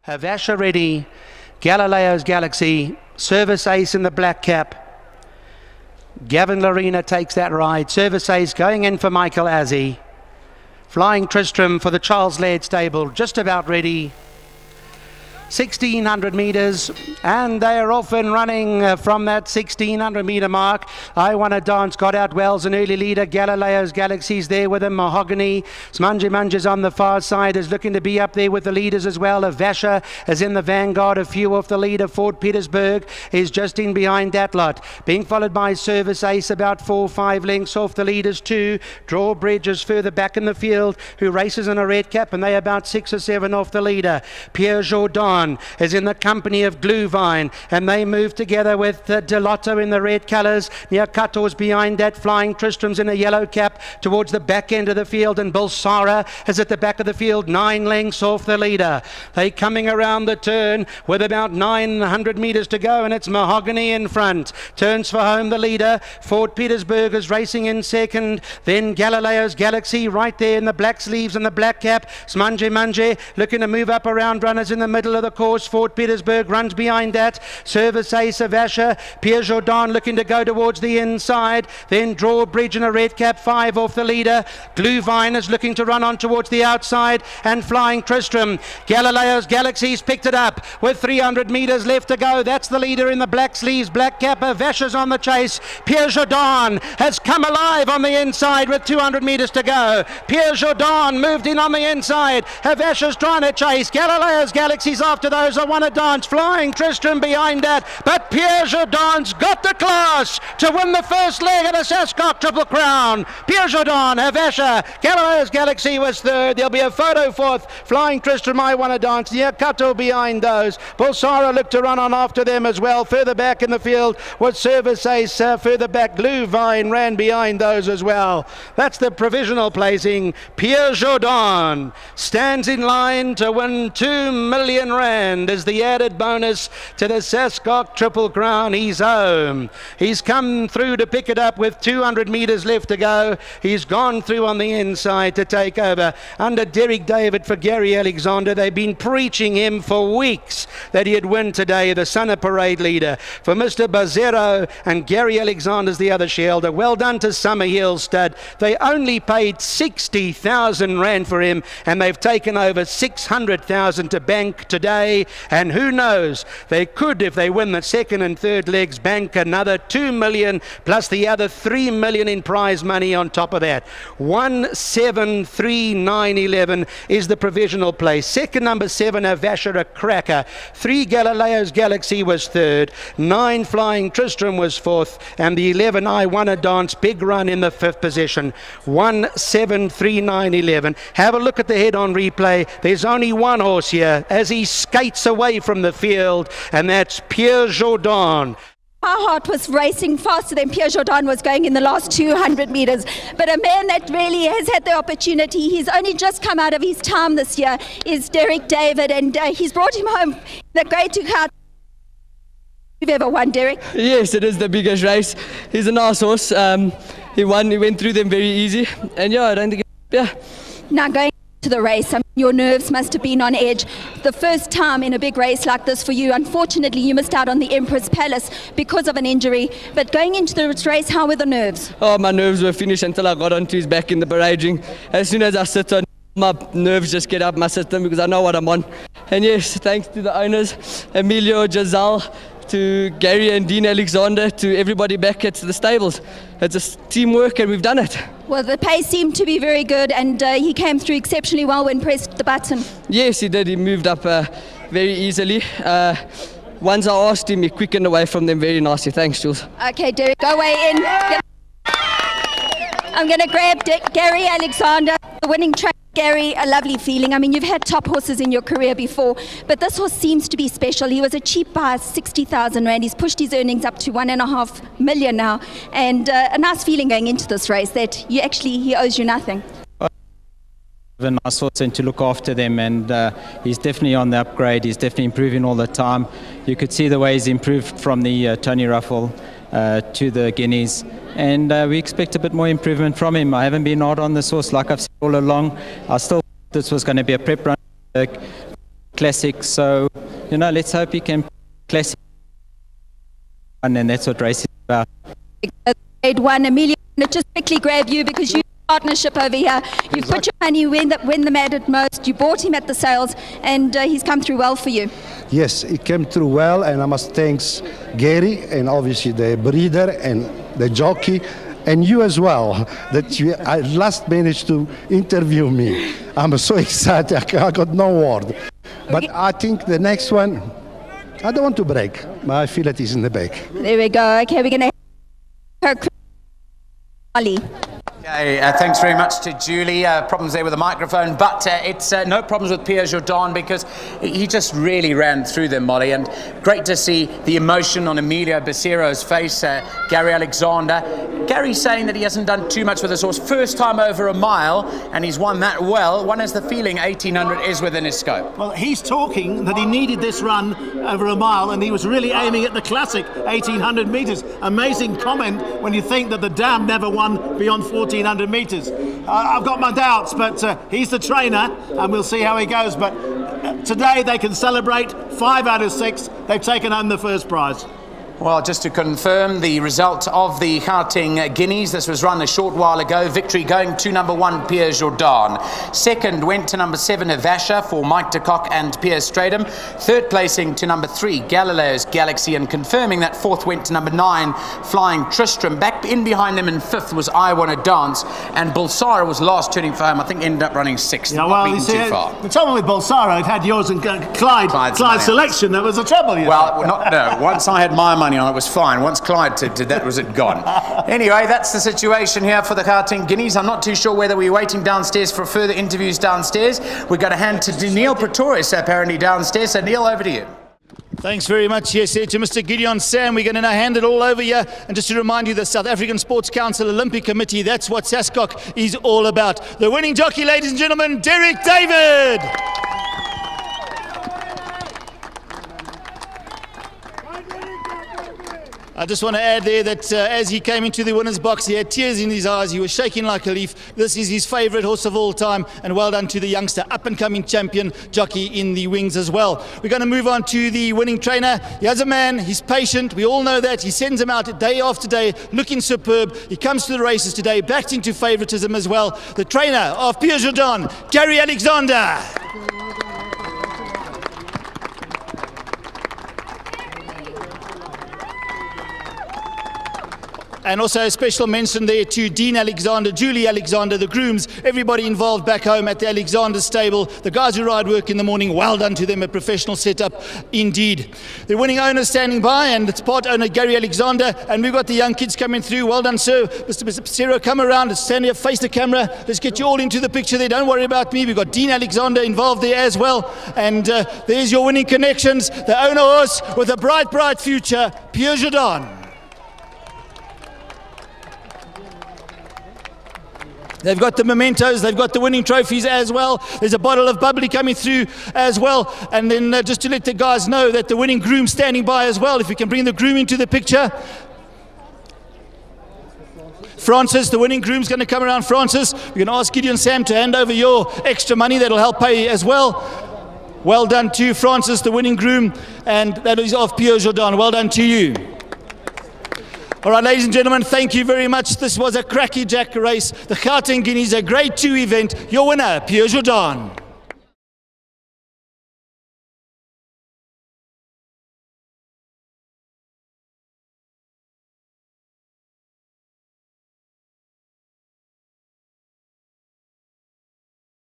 HAVASHA ready, Galileo's Galaxy, service ace in the black cap. Gavin Lorena takes that ride, service ace going in for Michael Azzi. Flying Tristram for the Charles Laird stable, just about ready. 1600 metres, and they are off and running from that 1600 metre mark. I Wanna Dance got out well's an early leader. Galileo's Galaxy's there with him. Mahogany, Smunge's on the far side, is looking to be up there with the leaders as well. HAVASHA is in the vanguard, a few off the leader. Fort Petersburg is just in behind that lot, being followed by Service Ace about 4-5 lengths off the leaders too. Drawbridge is further back in the field, who races in a red cap, and they about 6 or 7 off the leader. Pierre Jourdan is in the company of Glühwein, and they move together with Delotto in the red colours. Near Kator's behind that. Flying Tristram's in a yellow cap towards the back end of the field, and Baisero is at the back of the field, 9 lengths off the leader. They coming around the turn with about 900 metres to go, and it's Mahogany in front. Turns for home the leader. Fort Petersburg is racing in second. Then Galileo's Galaxy right there in the black sleeves and the black cap. Smunge looking to move up around runners in the middle of the course. Fort Petersburg runs behind that. Service Ace, HAVASHA. Pierre Jourdan looking to go towards the inside. Then Drawbridge in a red cap, 5 off the leader. Glühwein is looking to run on towards the outside, and Flying Tristram. Galileo's Galaxy's picked it up with 300 metres left to go. That's the leader in the black sleeves, black cap. HAVASHA's on the chase. Pierre Jourdan has come alive on the inside with 200 metres to go. Pierre Jourdan moved in on the inside. HAVASHA's trying to chase. Galileo's Galaxy's after those. I Wanna Dance. Flying Tristram behind that, but Pierre Jourdan's got the class to win the first leg of the Sascock Triple Crown. Pierre Jourdan, HAVASHA, Galileo's Galaxy was third. There'll be a photo fourth. Flying Tristram, I Wanna Dance. Near Kato behind those. Baisero looked to run on after them as well. Further back in the field was Service Ace. Further back, Glühwein ran behind those as well. That's the provisional placing. Pierre Jourdan stands in line to win 2 million rand as the added bonus to the Sascock Triple Crown. He's home. He's come through to pick it up with 200 metres left to go. He's gone through on the inside to take over under Derreck David for Gary Alexander. They've been preaching him for weeks that he'd win today, the son of parade leader. For Mr. Baisero and Gary Alexander's the other shareholder. Well done to Summerhill stud. They only paid 60,000 rand for him, and they've taken over 600,000 to bank today. And who knows, they could, if they win the second and third legs, bank another 2 million plus the other 3 million in prize money on top of that. 1,739.11 is the provisional place. Second, number 7, HAVASHA, a cracker. 3, Galileo's Galaxy was third. 9, Flying Tristram was fourth, and the 11, I Wanna Dance, big run in the 5th position. 1,739.11. Have a look at the head on replay. There's only one horse here as he skates away from the field, and that's Pierre Jourdan. My heart was racing faster than Pierre Jourdan was going in the last 200 metres. But a man that really has had the opportunity, he's only just come out of his time this year, is Derreck David, and he's brought him home the great Kahal. You've ever won, Derreck? Yes, it is the biggest race. He's a nice horse. He won, he went through them very easy. And yeah, I don't think, yeah. Now going to the race, your nerves must have been on edge. The first time in a big race like this for you. Unfortunately, you missed out on the Empress Palace because of an injury. But going into this race, how were the nerves? Oh, my nerves were finished until I got onto his back in the barraging. As soon as I sit on, my nerves just get up my system because I know what I'm on. And yes, thanks to the owners, Emilio, Giselle, to Gary and Dean Alexander, to everybody back at the stables. It's just teamwork, and we've done it. Well, the pace seemed to be very good, and he came through exceptionally well when pressed the button. Yes, he did. He moved up very easily. Once I asked him, he quickened away from them very nicely. Thanks, Jules. Okay, Derreck, go away in. I'm going to grab Gary Alexander, the winning track. Gary, a lovely feeling. I mean, you've had top horses in your career before, but this horse seems to be special. He was a cheap buy, 60,000 rand. He's pushed his earnings up to 1.5 million now, and a nice feeling going into this race that he owes you nothing. A nice horse and to look after them, and he's definitely on the upgrade. He's definitely improving all the time. You could see the way he's improved from the Tony Ruffle to the Guineas, and we expect a bit more improvement from him. I haven't been hard on this horse, like I've said all along. I still thought this was going to be a prep run. classic. So, you know, let's hope he can classic. And that's what racing is about. Grade 1, Emilio, I'm going to just quickly grab you because you partnership over here. You've put your money when the mattered most. You bought him at the sales, and he's come through well for you. Yes, it came through well, and I must thank Gary and obviously the breeder and the jockey and you as well that you at last managed to interview me. I'm so excited. I got no word. But I think the next one, I don't want to break, but I feel it is in the back. There we go. Okay, we're going to her Ali. Okay, thanks very much to Julie. Problems there with the microphone, but it's no problems with Pierre Jourdan because he just really ran through them, Molly, and great to see the emotion on Emilio Baisero's face. Gary Alexander. Gary saying that he hasn't done too much with his horse. First time over a mile, and he's won that well. One has the feeling 1800 is within his scope. Well, he's talking that he needed this run over a mile, and he was really aiming at the classic 1800 metres. Amazing comment when you think that the dam never won beyond 1400 metres. I've got my doubts, but he's the trainer, and we'll see how he goes. But today they can celebrate 5 out of 6. They've taken home the first prize. Well, just to confirm the result of the Gauteng Guineas, this was run a short while ago. Victory going to number 1, Pierre Jourdan. Second went to number 7, HAVASHA for Mike de Kock and Pierre Jourdan. Third placing to number 3, Galileo's Galaxy, and confirming that fourth went to number 9, Flying Tristram. Back in behind them in fifth was I Wanna Dance, and Baisero was last turning for home. I think ended up running 6th. Yeah, well, you see, the trouble with Baisero, it had yours and Clyde's selection. That was the trouble. No. Once I had my money on it was fine. Once Clyde did that, was it gone. Anyway, that's the situation here for the Gauteng Guineas. I'm not too sure whether we're waiting downstairs for further interviews downstairs. We've got to hand to Neil Pretorius apparently downstairs. So Neil, over to you. Thanks very much, yes, to Mr. Gideon Sam. We're going to now hand it all over here. And just to remind you, the South African Sports Council Olympic Committee, that's what SASCOC is all about. The winning jockey, ladies and gentlemen, Derreck David. I just want to add there that as he came into the winner's box, he had tears in his eyes. He was shaking like a leaf. This is his favourite horse of all time, and well done to the youngster, up-and-coming champion, Jockey in the wings as well. We're going to move on to the winning trainer. He has a man, he's patient, we all know that. He sends him out day after day, looking superb. He comes to the races today, backed into favouritism as well. The trainer of Pierre Jourdan, Gary Alexander. And also a special mention there to Dean Alexander, Julie Alexander, the grooms, everybody involved back home at the Alexander stable. The guys who ride work in the morning, well done to them, a professional setup indeed. The winning owner standing by, and it's part owner Gary Alexander, and we've got the young kids coming through. Well done, sir. Mr. Baisero, come around, stand here, face the camera. Let's get you all into the picture there. Don't worry about me. We've got Dean Alexander involved there as well. And there's your winning connections. The owner horse with a bright, bright future, Pierre Jourdan. They've got the mementos, they've got the winning trophies as well. There's a bottle of bubbly coming through as well. And then just to let the guys know that the winning groom standing by as well. If we can bring the groom into the picture. Francis, the winning groom's going to come around. Francis, we're going to ask Gideon Sam to hand over your extra money. That'll help pay as well. Well done to Francis, the winning groom. And that is of Pierre Jourdan. Well done to you. All right, ladies and gentlemen, thank you very much. This was a cracky jack race. The Gauteng Guineas, a grade 2 event. Your winner, Pierre Jourdan.